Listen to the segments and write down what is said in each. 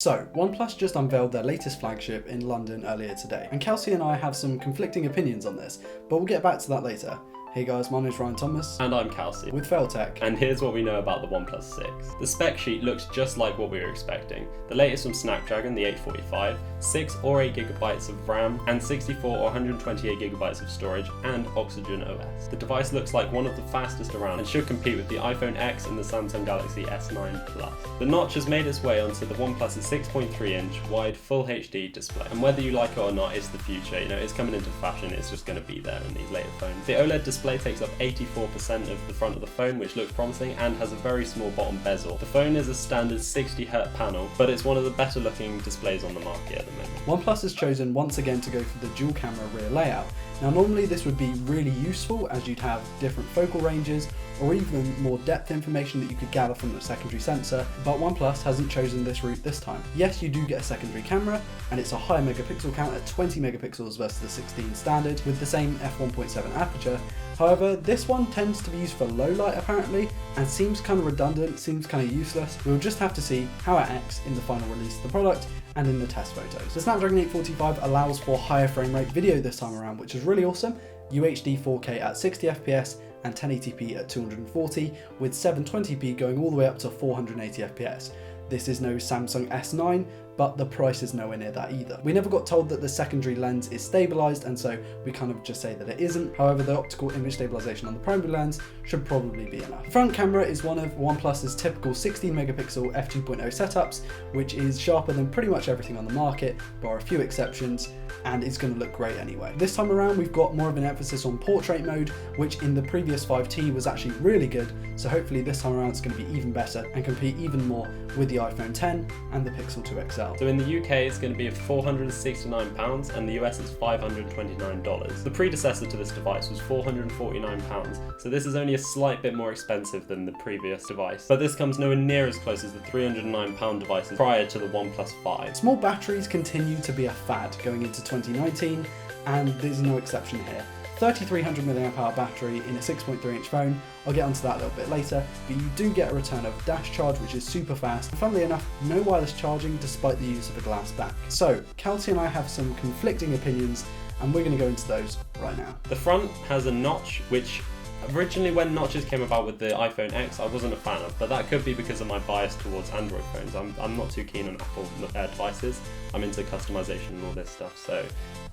So, OnePlus just unveiled their latest flagship in London earlier today, and Kelsey and I have some conflicting opinions on this, but we'll get back to that later. Hey guys, my name's Ryan Thomas. And I'm Kelsey. With Failtech. And here's what we know about the OnePlus 6. The spec sheet looks just like what we were expecting. The latest from Snapdragon, the 845, 6 or 8 GB of RAM, and 64 or 128 GB of storage, and Oxygen OS. The device looks like one of the fastest around and should compete with the iPhone X and the Samsung Galaxy S9 Plus. The notch has made its way onto the OnePlus's 6.3-inch wide Full HD display, and whether you like it or not, it's the future. You know, it's coming into fashion. It's just going to be there in these later phones. The OLED display takes up 84% of the front of the phone, which looks promising, and has a very small bottom bezel. The phone is a standard 60Hz panel, but it's one of the better looking displays on the market at the moment. OnePlus has chosen once again to go for the dual camera rear layout. Now normally this would be really useful as you'd have different focal ranges or even more depth information that you could gather from the secondary sensor, but OnePlus hasn't chosen this route this time. Yes, you do get a secondary camera, and it's a higher megapixel count at 20 megapixels versus the 16 standard with the same f1.7 aperture. However, this one tends to be used for low light apparently, and seems kind of redundant, seems kind of useless. We'll just have to see how it acts in the final release of the product and in the test photos. The Snapdragon 845 allows for higher frame rate video this time around, which is really awesome. UHD 4K at 60 FPS and 1080p at 240, with 720p going all the way up to 480 FPS. This is no Samsung S9, but the price is nowhere near that either. We never got told that the secondary lens is stabilized, and so we kind of just say that it isn't. However, the optical image stabilization on the primary lens should probably be enough. The front camera is one of OnePlus's typical 16 megapixel f2.0 setups, which is sharper than pretty much everything on the market, bar a few exceptions, and it's going to look great anyway. This time around, we've got more of an emphasis on portrait mode, which in the previous 5T was actually really good, so hopefully this time around it's going to be even better and compete even more with the iPhone 10 and the Pixel 2 XL. So in the UK it's going to be £469 and the US is $529. The predecessor to this device was £449, so this is only a slight bit more expensive than the previous device. But this comes nowhere near as close as the £309 devices prior to the OnePlus 5. Small batteries continue to be a fad going into 2019, and there's no exception here. 3300 mAh battery in a 6.3-inch phone. I'll get onto that a little bit later, but you do get a return of dash charge, which is super fast, and funnily enough, no wireless charging despite the use of a glass back. So, Kelsey and I have some conflicting opinions, and we're going to go into those right now. The front has a notch, which originally when notches came about with the iPhone X, I wasn't a fan of, but that could be because of my bias towards Android phones. I'm not too keen on Apple devices. I'm into customization and all this stuff, so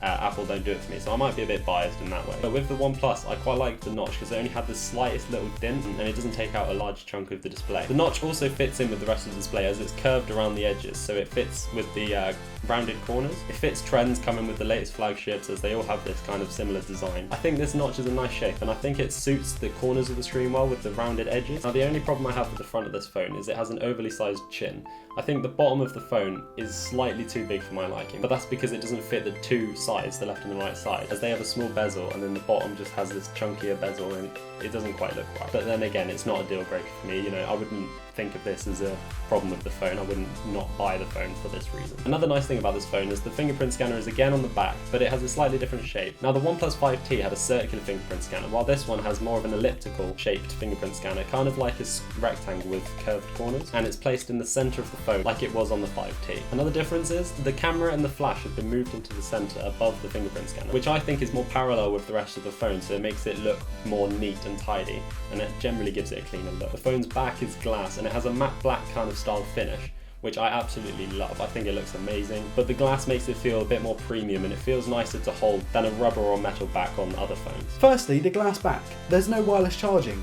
Apple don't do it for me, so I might be a bit biased in that way. But with the OnePlus, I quite like the notch because it only had the slightest little dent and it doesn't take out a large chunk of the display. The notch also fits in with the rest of the display as it's curved around the edges, so it fits with the rounded corners. It fits trends coming with the latest flagships as they all have this kind of similar design. I think this notch is a nice shape and I think it suits the corners of the screen well with the rounded edges. Now the only problem I have with the front of this phone is it has an overly sized chin. I think the bottom of the phone is slightly too big for my liking, but that's because it doesn't fit the two sides, the left and the right side, as they have a small bezel and then the bottom just has this chunkier bezel and it doesn't quite look right. But then again, it's not a deal breaker for me. You know, I wouldn't think of this as a problem with the phone. I wouldn't not buy the phone for this reason. Another nice thing about this phone is the fingerprint scanner is again on the back, but it has a slightly different shape. Now the OnePlus 5T had a circular fingerprint scanner, while this one has more of an elliptical shaped fingerprint scanner, kind of like a rectangle with curved corners, and it's placed in the center of the phone like it was on the 5T. Another difference is the camera and the flash have been moved into the center above the fingerprint scanner, which I think is more parallel with the rest of the phone, so it makes it look more neat and tidy, and it generally gives it a cleaner look. The phone's back is glass and it has a matte black kind of style finish, which I absolutely love. I think it looks amazing, but the glass makes it feel a bit more premium and it feels nicer to hold than a rubber or metal back on other phones. Firstly, the glass back. There's no wireless charging.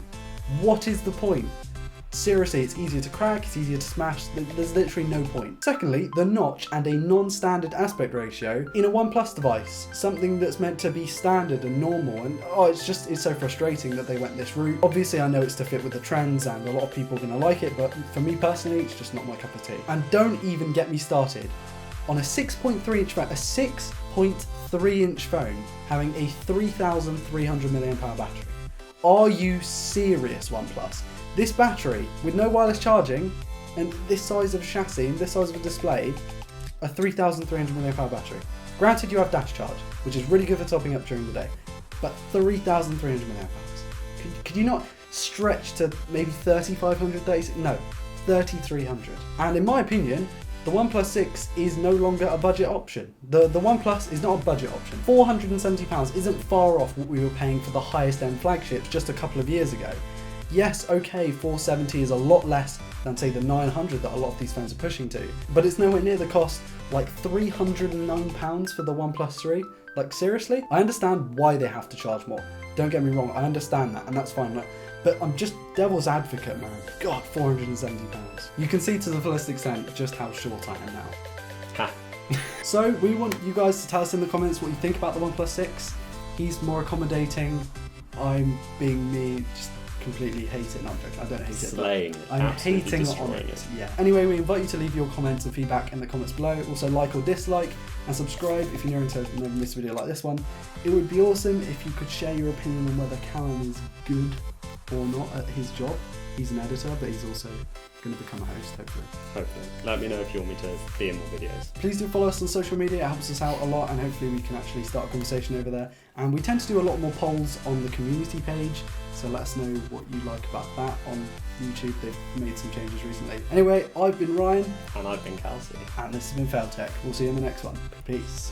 What is the point? Seriously, it's easier to crack, it's easier to smash, there's literally no point. Secondly, the notch and a non-standard aspect ratio in a OnePlus device, something that's meant to be standard and normal, and it's so frustrating that they went this route. Obviously I know it's to fit with the trends and a lot of people are going to like it, but for me personally, it's just not my cup of tea. And don't even get me started on a 6.3-inch phone, a 6.3-inch phone having a 3300 mAh battery. Are you serious, OnePlus? This battery, with no wireless charging, and this size of a chassis, and this size of a display, a 3300 mAh battery. Granted, you have dash charge, which is really good for topping up during the day, but 3300 mAh. Could you not stretch to maybe 3500 days? No, 3300. And in my opinion, the OnePlus 6 is no longer a budget option. The OnePlus is not a budget option. £470 isn't far off what we were paying for the highest end flagships just a couple of years ago. Yes, okay, $470 is a lot less than say the $900 that a lot of these phones are pushing to, but it's nowhere near the cost, like £309 for the OnePlus 3. Like seriously? I understand why they have to charge more. Don't get me wrong, I understand that, and that's fine. Like, but I'm just devil's advocate, man. God, £470. You can see to the fullest extent just how short I am now. Ha. So we want you guys to tell us in the comments what you think about the OnePlus 6. He's more accommodating. I'm being me, just completely hate it. No, I'm joking. I don't hate it. Slaying. I'm hating on it. Yeah. Anyway, we invite you to leave your comments and feedback in the comments below. Also like or dislike and subscribe if you're new to never miss a video like this one. It would be awesome if you could share your opinion on whether Callum is good or not at his job. He's an editor, but he's also going to become a host, hopefully. Hopefully. Let me know if you want me to be in more videos. Please do follow us on social media. It helps us out a lot, and hopefully we can actually start a conversation over there. And we tend to do a lot more polls on the community page, so let us know what you like about that on YouTube. They've made some changes recently. Anyway, I've been Ryan. And I've been Kelsey. And this has been FailTech. We'll see you in the next one. Peace.